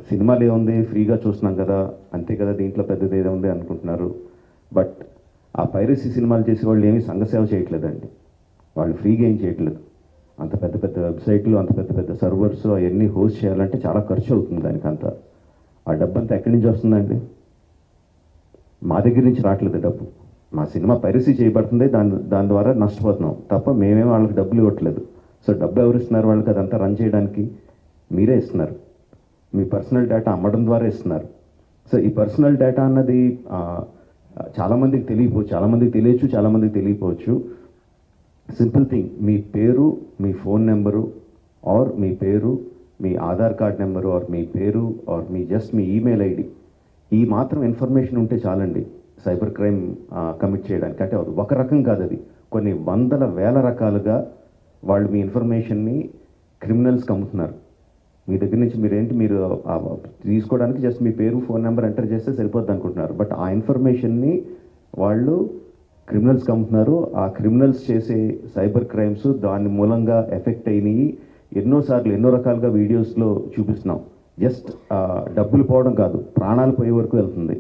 సినిమాలు ఏముంది ఫ్రీగా చూస్తున్నాం కదా, అంతే కదా, దీంట్లో పెద్దది ఏదో ఉంది అనుకుంటున్నారు. బట్ ఆ పైరసీ సినిమాలు చేసే వాళ్ళు ఏమీ సంఘసేవ చేయట్లేదండి. వాళ్ళు ఫ్రీగా ఏం చేయట్లేదు. అంత పెద్ద పెద్ద వెబ్సైట్లు, అంత పెద్ద పెద్ద సర్వర్స్ అవన్నీ హోస్ట్ చేయాలంటే చాలా ఖర్చు అవుతుంది. దానికి అంతా ఆ డబ్బంతా ఎక్కడి నుంచి వస్తుందండి? మా దగ్గర నుంచి రావట్లేదు డబ్బు. మా సినిమా పైరసీ చేయబడుతుంది, దాని ద్వారా నష్టపోతున్నాం తప్ప మేమేం వాళ్ళకి డబ్బులు ఇవ్వట్లేదు. సో డబ్బు ఎవరు ఇస్తున్నారు వాళ్ళకి అదంతా రన్ చేయడానికి? మీరే ఇస్తున్నారు. మీ పర్సనల్ డేటా అమ్మడం ద్వారా ఇస్తున్నారు. సో ఈ పర్సనల్ డేటా అన్నది చాలామందికి తెలియకపోవచ్చు, చాలామందికి తెలియచ్చు, చాలామందికి తెలియకపోవచ్చు. సింపుల్ థింగ్, మీ పేరు, మీ ఫోన్ నెంబరు, ఆర్ మీ పేరు, మీ ఆధార్ కార్డ్ నెంబరు, ఆర్ మీ పేరు, ఆర్ మీ జస్ట్ మీ ఈమెయిల్ ఐడి, ఈ మాత్రం ఇన్ఫర్మేషన్ ఉంటే చాలండి సైబర్ క్రైమ్ కమిట్ చేయడానికి. అంటే ఒక రకం కాదు, అది కొన్ని వందల వేల రకాలుగా వాళ్ళు మీ ఇన్ఫర్మేషన్ని క్రిమినల్స్కి అమ్ముతున్నారు. మీ దగ్గర నుంచి మీరు తీసుకోవడానికి జస్ట్ మీ పేరు, ఫోన్ నెంబర్ ఎంటర్ చేస్తే సరిపోద్ది అనుకుంటున్నారు. బట్ ఆ ఇన్ఫర్మేషన్ని వాళ్ళు క్రిమినల్స్కి అమ్ముతున్నారు. ఆ క్రిమినల్స్ చేసే సైబర్ క్రైమ్స్ దాని మూలంగా ఎఫెక్ట్ అయినాయి. ఎన్నోసార్లు ఎన్నో రకాలుగా వీడియోస్లో చూపిస్తున్నాం. జస్ట్ డబ్బులు పోవడం కాదు, ప్రాణాలు పోయే వరకు వెళ్తుంది.